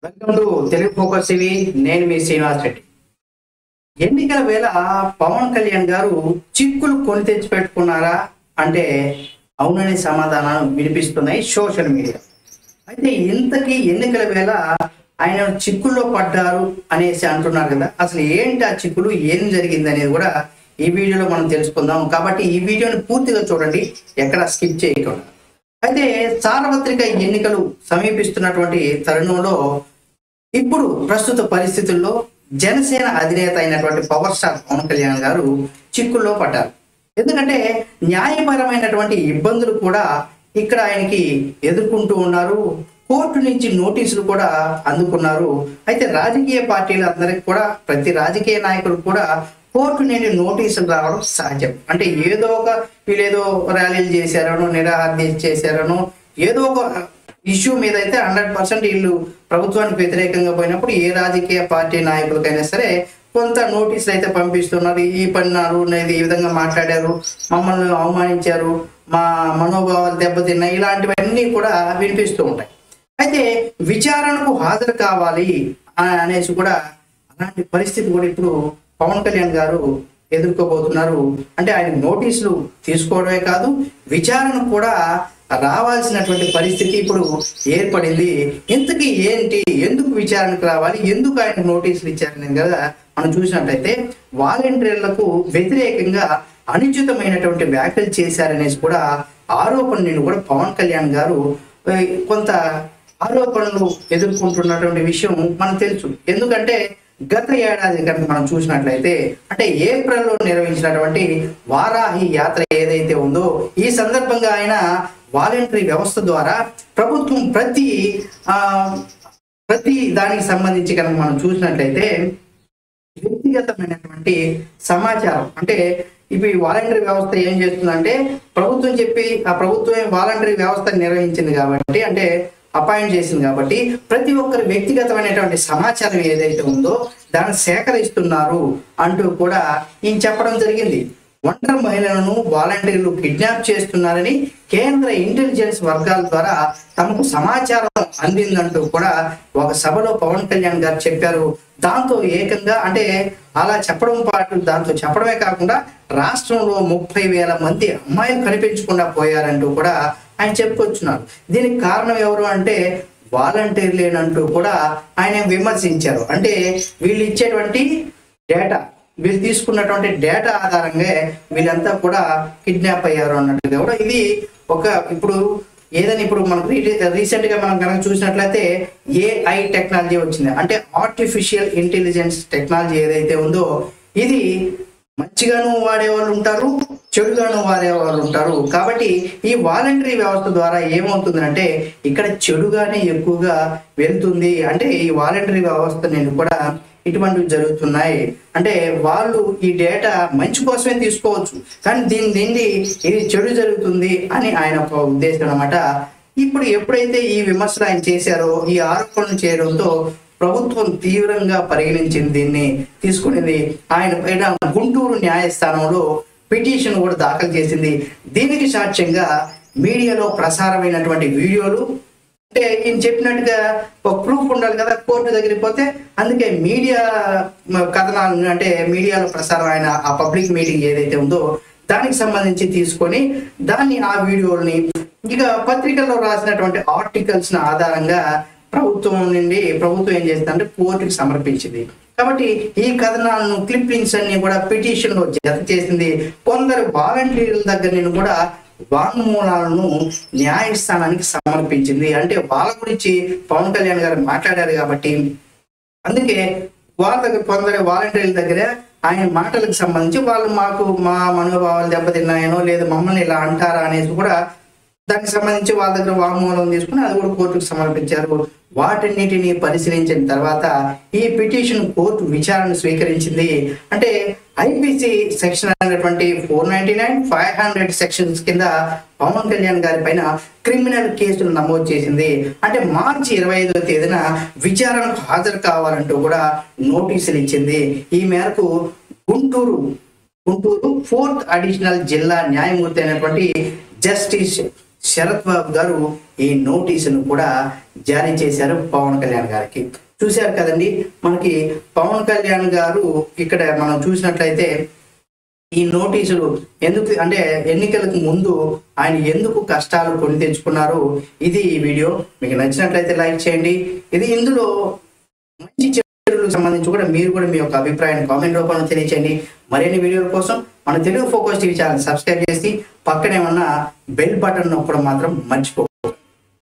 Welcome to Telugu focus TV. నేను మీ శ్రీనివాస్ రెడ్డి. ఎన్నికల వేళ పవన్ కళ్యాణ్ గారు చిక్కులు కొని తెచ్చి పెట్టుకున్నారా అంటే అవుననే సమాధానాలు వినిపిస్తున్నాయి సోషల్ మీడియా. అయితే ఇంతకీ ఎన్నికల వేళ ఆయన చిక్కుల్లో పడ్డారు అనేసి అంటున్నారు కదా, అసలు ఏంటి ఆ చిక్కులు, ఏం జరిగింది అనేది కూడా ఈ వీడియోలో మనం తెలుసుకుందాం. కాబట్టి ఈ వీడియోని పూర్తిగా చూడండి, ఎక్కడ స్కిప్ చేయకుండా. అయితే సార్వత్రిక ఎన్నికలు సమీపిస్తున్నటువంటి తరుణంలో ఇప్పుడు ప్రస్తుత పరిస్థితుల్లో జనసేన అధినేత అయినటువంటి పవర్ స్టార్ పవన్ కళ్యాణ్ గారు చిక్కుల్లో పడ్డారు. ఎందుకంటే న్యాయపరమైనటువంటి ఇబ్బందులు కూడా ఇక్కడ ఆయనకి ఎదుర్కొంటూ ఉన్నారు. కోర్టు నుంచి నోటీసులు కూడా అందుకున్నారు. అయితే రాజకీయ పార్టీలు అందరికి కూడా, ప్రతి రాజకీయ నాయకులు కూడా కోర్టు నుండి నోటీసులు రావడం సహజం. అంటే ఏదో ఒక వీళ్ళేదో ర్యాలీలు చేశారనో, నిరాహార దీక్ష చేశారనో, ఏదో ఒక ఇష్యూ మీద అయితే 100% వీళ్ళు ప్రభుత్వానికి వ్యతిరేకంగా పోయినప్పుడు ఏ రాజకీయ పార్టీ నాయకులకైనా సరే కొంత నోటీసులు అయితే పంపిస్తున్నారు. ఈ పన్నారు అనేది, ఈ విధంగా మాట్లాడారు, మమ్మల్ని అవమానించారు, మా మనోభావాలు దెబ్బతిన్నాయి, ఇలాంటివన్నీ కూడా వినిపిస్తూ ఉంటాయి. అయితే విచారణకు హాజరు కావాలి అనేసి కూడా అలాంటి పరిస్థితి కూడా ఇప్పుడు పవన్ కళ్యాణ్ గారు ఎదుర్కోబోతున్నారు. అంటే ఆయన నోటీసులు తీసుకోవడమే కాదు, విచారణ కూడా రావాల్సినటువంటి పరిస్థితి ఇప్పుడు ఏర్పడింది. ఇంతకీ ఏంటి, ఎందుకు విచారణకు రావాలి, ఎందుకు ఆయన నోటీసులు ఇచ్చారని కదా మనం చూసినట్లయితే వాలంటీర్లకు వ్యతిరేకంగా అనుచితమైనటువంటి వ్యాఖ్యలు చేశారనేసి కూడా ఆరోపణలు కూడా పవన్ కళ్యాణ్ గారు కొంత ఆరోపణలు ఎదుర్కొంటున్నటువంటి విషయం మనకు తెలుసు. ఎందుకంటే గత ఏడాది కనుక మనం చూసినట్లయితే, అంటే ఏప్రిల్లో నిర్వహించినటువంటి వారాహి యాత్ర ఏదైతే ఉందో, ఈ సందర్భంగా ఆయన వాలంటరీ వ్యవస్థ ద్వారా ప్రభుత్వం ప్రతి దానికి సంబంధించి కనుక మనం చూసినట్లయితే వ్యక్తిగతమైనటువంటి సమాచారం, అంటే ఇప్పుడు ఈ వాలంటరీ వ్యవస్థ ఏం చేస్తుందంటే, ప్రభుత్వం చెప్పి ఆ ప్రభుత్వమే వాలంటరీ వ్యవస్థ నిర్వహించింది కాబట్టి, అంటే అపాయింట్ చేసింది కాబట్టి, ప్రతి ఒక్కరి వ్యక్తిగతమైనటువంటి సమాచారం ఏదైతే ఉందో దాన్ని సేకరిస్తున్నారు అంటూ కూడా ఈయన చెప్పడం జరిగింది. ఒంటరి మహిళలను వాలంటీర్లు కిడ్నాప్ చేస్తున్నారని కేంద్ర ఇంటెలిజెన్స్ వర్గాల ద్వారా తమకు సమాచారం అందిందంటూ కూడా ఒక సభలో పవన్ కళ్యాణ్ గారు చెప్పారు. దాంతో ఏకంగా, అంటే అలా చెప్పడం పాటు దాంతో చెప్పడమే కాకుండా రాష్ట్రంలో 30,000 మంది అమ్మాయిలు కనిపించకుండా పోయారంటూ కూడా ఆయన చెప్పుకొచ్చున్నారు. దీనికి కారణం ఎవరు అంటే వాలంటీర్లేనంటూ కూడా ఆయన విమర్శించారు. అంటే వీళ్ళు ఇచ్చేటువంటి డేటా, వీళ్ళు తీసుకున్నటువంటి డేటా ఆధారంగా వీళ్ళంతా కూడా కిడ్నాప్ అయ్యారు అన్నట్టుగా కూడా ఇది ఒక ఇప్పుడు మనకు రీసెంట్ గా మనం కనుక చూసినట్లయితే AI టెక్నాలజీ వచ్చింది. అంటే ఆర్టిఫిషియల్ ఇంటెలిజెన్స్ టెక్నాలజీ ఏదైతే ఉందో, ఇది మంచిగాను వాడేవాళ్ళు ఉంటారు, చెడుగాను వాడేవాళ్ళు ఉంటారు. కాబట్టి ఈ వాలంటరీ వ్యవస్థ ద్వారా ఏమవుతుందంటే ఇక్కడ చెడుగానే ఎక్కువగా వెళ్తుంది. అంటే ఈ వాలంటరీ వ్యవస్థ నేను కూడా ఇటువంటివి జరుగుతున్నాయి. అంటే వాళ్ళు ఈ డేటా మంచి కోసమే తీసుకోవచ్చు, కానీ దీని నుండి ఇది చెడు జరుగుతుంది అని ఆయన ఉద్దేశం అన్నమాట. ఇప్పుడు ఎప్పుడైతే ఈ విమర్శలు ఆయన చేశారో, ఈ ఆరోపణలు చేయడంతో ప్రభుత్వం తీవ్రంగా పరిగణించింది, దీన్ని తీసుకునేది. ఆయన పైన గుంటూరు న్యాయస్థానంలో పిటిషన్ కూడా దాఖలు చేసింది. దీనికి సాక్ష్యంగా మీడియాలో ప్రసారమైనటువంటి వీడియోలు, అంటే ఈయన చెప్పినట్టుగా ఒక ప్రూఫ్ ఉండాలి కదా కోర్టు దగ్గరికి పోతే, అందుకే మీడియా కథనాలను, అంటే మీడియాలో ప్రసారం ఆయన ఆ పబ్లిక్ మీటింగ్ ఏదైతే ఉందో దానికి సంబంధించి తీసుకొని దాన్ని, ఆ వీడియోని ఇక పత్రికల్లో రాసినటువంటి ఆర్టికల్స్ ఆధారంగా ప్రభుత్వం ఏం చేస్తుందంటే కోర్టుకి సమర్పించింది. కాబట్టి ఈ కథనాలను, క్లిప్పింగ్స్ అన్ని కూడా పిటిషన్ లో జత చేసింది. కొందరు వాలంటీర్ల దగ్గర నేను కూడా వాంగ్మూలాలను న్యాయస్థానానికి సమర్పించింది. అంటే వాళ్ళ గురించి పవన్ కళ్యాణ్ గారు మాట్లాడారు కాబట్టి, అందుకే వాళ్ళ దగ్గర కొందరు వాలంటీర్ల దగ్గర ఆయన మాటలకు సంబంధించి వాళ్ళు మా మనోభావాలు దెబ్బతిన్నాయనో, లేదా మమ్మల్ని ఇలా అంటారా అనేసి కూడా దానికి సంబంధించి వాళ్ళ దగ్గర వాంగ్మూలం తీసుకుని అది కూడా కోర్టుకు సమర్పించారు. వాటన్నిటిని పరిశీలించిన తర్వాత ఈ పిటిషన్ కోర్టు విచారణ స్వీకరించింది. అంటే ఐపీసీ సెక్షన్ అనేటువంటి 499, 500 సెక్షన్స్ కింద పవన్ కళ్యాణ్ గారి పైన క్రిమినల్ కేసులు నమోదు చేసింది. అంటే మార్చి 25వ తేదీన విచారణకు హాజరు కావాలంటూ కూడా నోటీసులు ఇచ్చింది. ఈ మేరకు గుంటూరు 4th అడిషనల్ జిల్లా న్యాయమూర్తి అయినటువంటి జస్టిస్ శరత్ బాబు గారు ఈ నోటీసును కూడా జారీ చేశారు పవన్ కళ్యాణ్ గారికి. చూశారు కదండి, మనకి పవన్ కళ్యాణ్ గారు ఇక్కడ మనం చూసినట్లయితే ఈ నోటీసులు ఎందుకు అంటే ఎన్నికలకు ముందు ఆయన ఎందుకు కష్టాలు కొని తెచ్చుకున్నారు, ఇది ఈ వీడియో. మీకు నచ్చినట్లయితే లైక్ చేయండి. ఇది ఇందులో మంచి చెడులకు సంబంధించి కూడా మీరు కూడా మీ యొక్క అభిప్రాయాన్ని కామెంట్ రూపంలో తెలియచేయండి. మరిన్ని వీడియోల కోసం మన Telugu focus TV channel subscribe చేసి పక్కనే ఉన్న బెల్ బటన్ నొక్కడం మాత్రం మర్చిపో